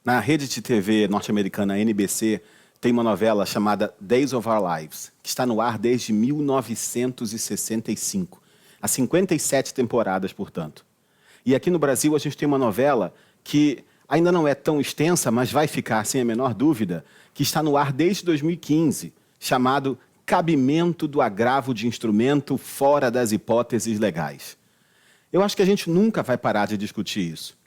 Na rede de TV norte-americana NBC, tem uma novela chamada Days of Our Lives, que está no ar desde 1965. Há 57 temporadas, portanto. E aqui no Brasil a gente tem uma novela que ainda não é tão extensa, mas vai ficar, sem a menor dúvida, que está no ar desde 2015, chamado Cabimento do Agravo de Instrumento Fora das Hipóteses Legais. Eu acho que a gente nunca vai parar de discutir isso.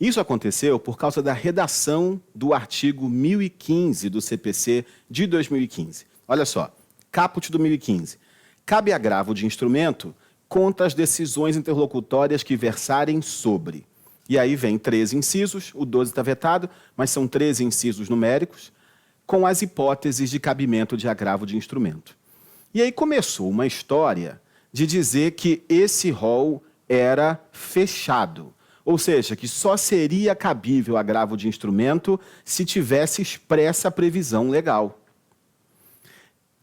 Isso aconteceu por causa da redação do artigo 1015 do CPC de 2015. Olha só, caput do 1015. Cabe agravo de instrumento contra as decisões interlocutórias que versarem sobre. E aí vem 13 incisos, o 12 está vetado, mas são 13 incisos numéricos, com as hipóteses de cabimento de agravo de instrumento. E aí começou uma história de dizer que esse rol era fechado. Ou seja, que só seria cabível agravo de instrumento se tivesse expressa previsão legal.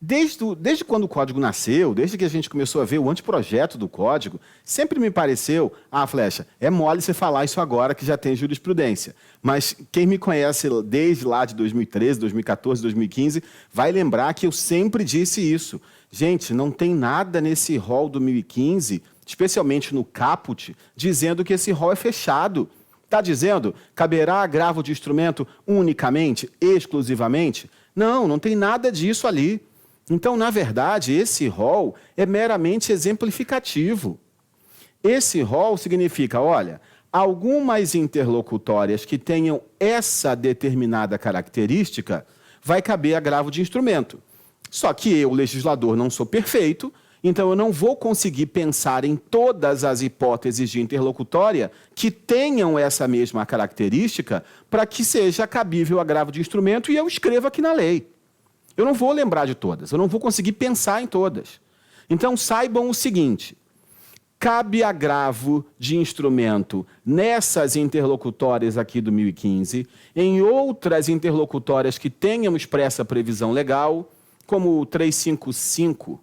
Desde quando o Código nasceu, desde que a gente começou a ver o anteprojeto do Código, sempre me pareceu, Flecha, é mole você falar isso agora que já tem jurisprudência. Mas quem me conhece desde lá de 2013, 2014, 2015, vai lembrar que eu sempre disse isso. Gente, não tem nada nesse rol do 1015, especialmente no caput, dizendo que esse rol é fechado. Está dizendo, caberá agravo de instrumento unicamente, exclusivamente? Não, não tem nada disso ali. Então, na verdade, esse rol é meramente exemplificativo. Esse rol significa, olha, algumas interlocutórias que tenham essa determinada característica vai caber agravo de instrumento. Só que eu, legislador, não sou perfeito, então eu não vou conseguir pensar em todas as hipóteses de interlocutória que tenham essa mesma característica para que seja cabível agravo de instrumento e eu escreva aqui na lei. Eu não vou lembrar de todas, eu não vou conseguir pensar em todas. Então saibam o seguinte, cabe agravo de instrumento nessas interlocutórias aqui do 1015, em outras interlocutórias que tenham expressa previsão legal, como o 356,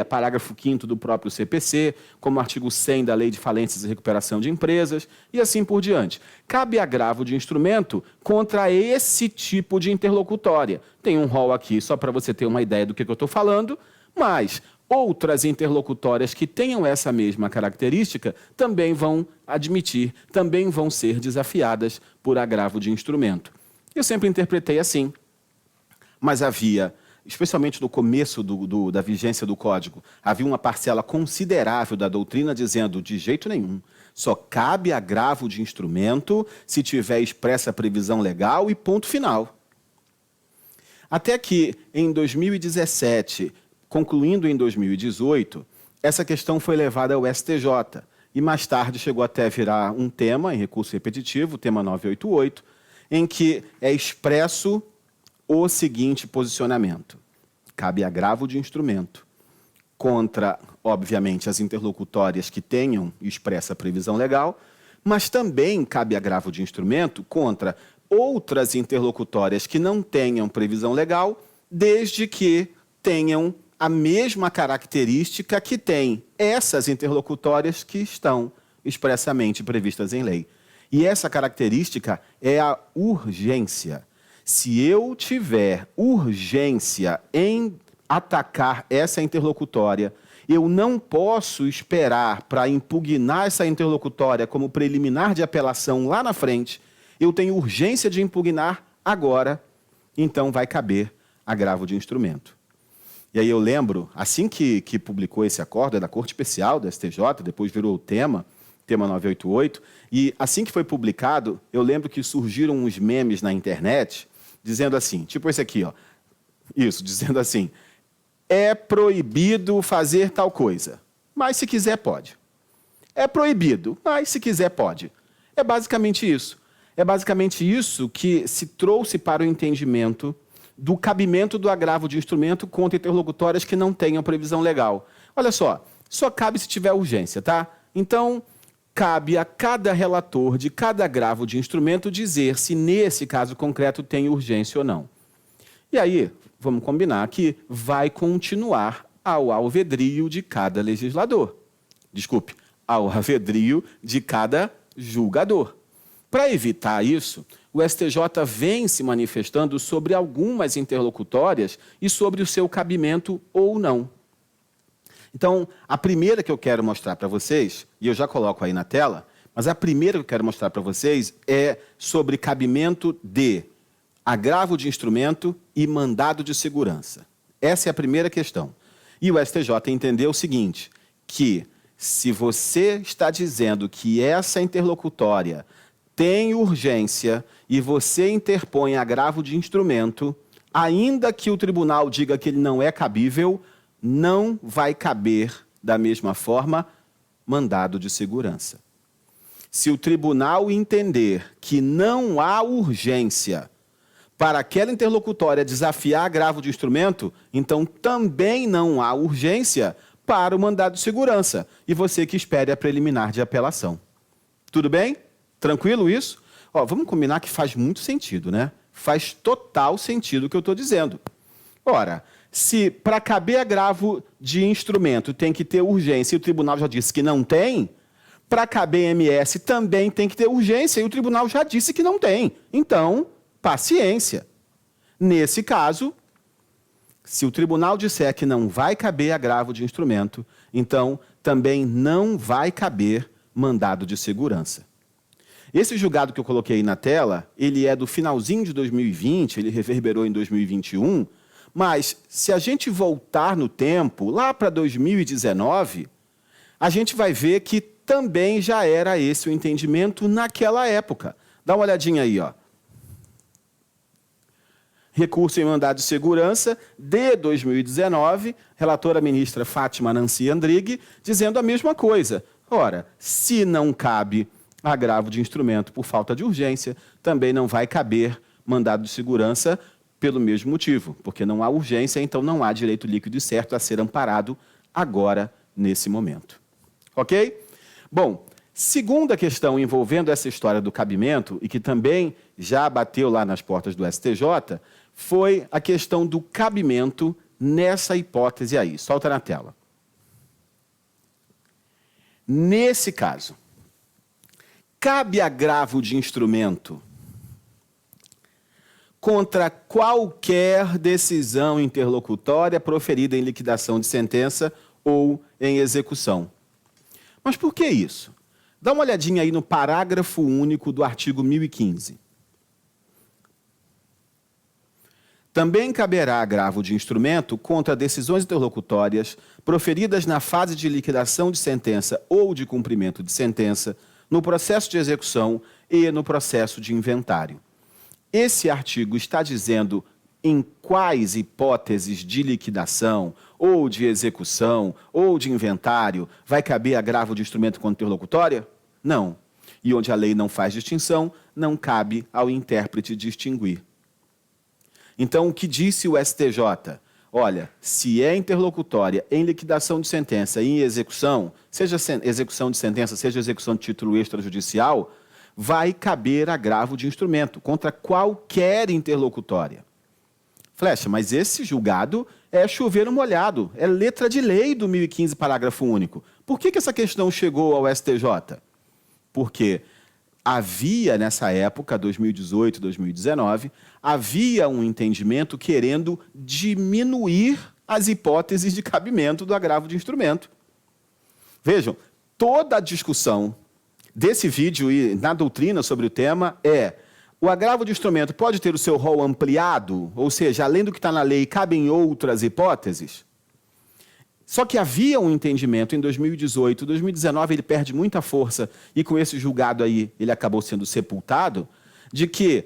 parágrafo 5º do próprio CPC, como o artigo 100 da Lei de Falências e Recuperação de Empresas, e assim por diante. Cabe agravo de instrumento contra esse tipo de interlocutória. Tem um rol aqui, só para você ter uma ideia do que eu estou falando, mas outras interlocutórias que tenham essa mesma característica também vão admitir, também vão ser desafiadas por agravo de instrumento. Eu sempre interpretei assim, mas havia, especialmente no começo da vigência do Código, havia uma parcela considerável da doutrina dizendo, de jeito nenhum, só cabe agravo de instrumento se tiver expressa previsão legal e ponto final. Até que, em 2017, concluindo em 2018, essa questão foi levada ao STJ e mais tarde chegou até virar um tema em recurso repetitivo, o tema 988, em que é expresso o seguinte posicionamento. Cabe agravo de instrumento contra, obviamente, as interlocutórias que tenham expressa previsão legal, mas também cabe agravo de instrumento contra outras interlocutórias que não tenham previsão legal, desde que tenham a mesma característica que têm essas interlocutórias que estão expressamente previstas em lei. E essa característica é a urgência. Se eu tiver urgência em atacar essa interlocutória, eu não posso esperar para impugnar essa interlocutória como preliminar de apelação lá na frente. Eu tenho urgência de impugnar agora, então vai caber agravo de instrumento. E aí eu lembro, assim que publicou esse acordo, é da Corte Especial, da STJ, depois virou o tema 988, e assim que foi publicado, eu lembro que surgiram uns memes na internet, dizendo assim, tipo esse aqui, ó, isso, dizendo assim, é proibido fazer tal coisa, mas se quiser pode. É proibido, mas se quiser pode. É basicamente isso. É basicamente isso que se trouxe para o entendimento do cabimento do agravo de instrumento contra interlocutórias que não tenham previsão legal. Olha só cabe se tiver urgência, tá? Então, cabe a cada relator de cada agravo de instrumento dizer se nesse caso concreto tem urgência ou não. E aí, vamos combinar que vai continuar ao alvedrio de cada legislador. Desculpe, ao alvedrio de cada julgador. Para evitar isso, o STJ vem se manifestando sobre algumas interlocutórias e sobre o seu cabimento ou não. Então, a primeira que eu quero mostrar para vocês, e eu já coloco aí na tela, mas a primeira que eu quero mostrar para vocês é sobre cabimento de agravo de instrumento e mandado de segurança. Essa é a primeira questão. E o STJ entendeu o seguinte, que se você está dizendo que essa interlocutória tem urgência e você interpõe agravo de instrumento, ainda que o tribunal diga que ele não é cabível, não vai caber, da mesma forma, mandado de segurança. Se o tribunal entender que não há urgência para aquela interlocutória desafiar agravo de instrumento, então também não há urgência para o mandado de segurança. E você que espere a preliminar de apelação. Tudo bem? Tranquilo isso? Ó, vamos combinar que faz muito sentido, né? Faz total sentido o que eu estou dizendo. Ora, se para caber agravo de instrumento tem que ter urgência e o tribunal já disse que não tem, para caber MS também tem que ter urgência e o tribunal já disse que não tem. Então, paciência. Nesse caso, se o tribunal disser que não vai caber agravo de instrumento, então também não vai caber mandado de segurança. Esse julgado que eu coloquei aí na tela, ele é do finalzinho de 2020, ele reverberou em 2021, mas se a gente voltar no tempo, lá para 2019, a gente vai ver que também já era esse o entendimento naquela época. Dá uma olhadinha aí, ó. Recurso em mandado de segurança de 2019, relatora ministra Fátima Nancy Andrighi, dizendo a mesma coisa. Ora, se não cabe agravo de instrumento por falta de urgência, também não vai caber mandado de segurança pelo mesmo motivo, porque não há urgência, então não há direito líquido e certo a ser amparado agora, nesse momento. Ok? Bom, segunda questão envolvendo essa história do cabimento, e que também já bateu lá nas portas do STJ, foi a questão do cabimento nessa hipótese aí. Solta na tela. Nesse caso, cabe agravo de instrumento contra qualquer decisão interlocutória proferida em liquidação de sentença ou em execução. Mas por que isso? Dá uma olhadinha aí no parágrafo único do artigo 1015. Também caberá agravo de instrumento contra decisões interlocutórias proferidas na fase de liquidação de sentença ou de cumprimento de sentença, no processo de execução e no processo de inventário. Esse artigo está dizendo em quais hipóteses de liquidação, ou de execução, ou de inventário, vai caber agravo de instrumento contra interlocutória? Não. E onde a lei não faz distinção, não cabe ao intérprete distinguir. Então, o que disse o STJ? Olha, se é interlocutória em liquidação de sentença e em execução, seja execução de sentença, seja execução de título extrajudicial, vai caber agravo de instrumento contra qualquer interlocutória. Flecha, mas esse julgado é chover no molhado, é letra de lei do 1015, parágrafo único. Por que essa questão chegou ao STJ? Porque havia, nessa época, 2018, 2019, havia um entendimento querendo diminuir as hipóteses de cabimento do agravo de instrumento. Vejam, toda a discussão desse vídeo e na doutrina sobre o tema é: o agravo de instrumento pode ter o seu rol ampliado, ou seja, além do que está na lei, cabem outras hipóteses? Só que havia um entendimento em 2018, 2019 ele perde muita força, e com esse julgado aí ele acabou sendo sepultado, de que,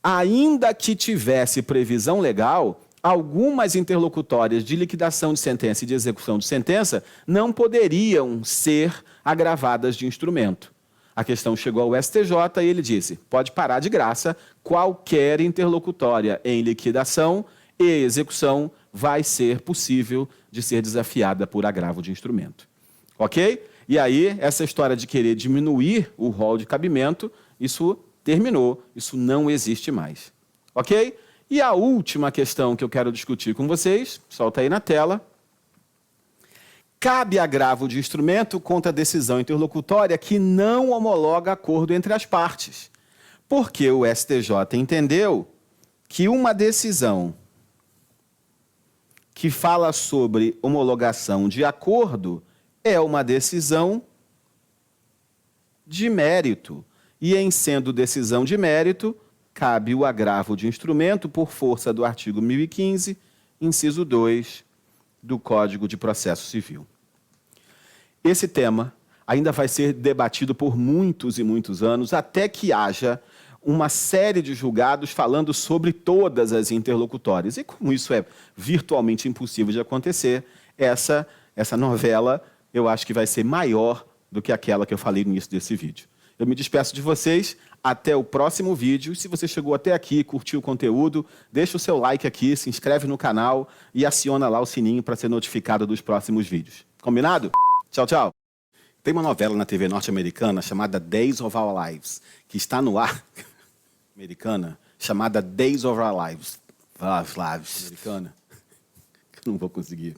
ainda que tivesse previsão legal, algumas interlocutórias de liquidação de sentença e de execução de sentença não poderiam ser agravadas de instrumento. A questão chegou ao STJ e ele disse: pode parar de graça, qualquer interlocutória em liquidação e execução vai ser possível de ser desafiada por agravo de instrumento. Ok? E aí, essa história de querer diminuir o rol de cabimento, isso terminou, isso não existe mais. Ok? E a última questão que eu quero discutir com vocês, solta aí na tela. cabe agravo de instrumento contra a decisão interlocutória que não homologa acordo entre as partes, porque o STJ entendeu que uma decisão que fala sobre homologação de acordo é uma decisão de mérito. E, em sendo decisão de mérito, cabe o agravo de instrumento por força do artigo 1015, inciso 2 do Código de Processo Civil. Esse tema ainda vai ser debatido por muitos e muitos anos, até que haja uma série de julgados falando sobre todas as interlocutórias. E como isso é virtualmente impossível de acontecer, essa novela eu acho que vai ser maior do que aquela que eu falei no início desse vídeo. Eu me despeço de vocês, até o próximo vídeo. Se você chegou até aqui, curtiu o conteúdo, deixa o seu like aqui, se inscreve no canal e aciona lá o sininho para ser notificado dos próximos vídeos. Combinado? Tchau, tchau. Tem uma novela na TV norte-americana chamada Days of Our Lives, que está no ar. Americana, chamada Days of Our Lives. Americana. Não vou conseguir.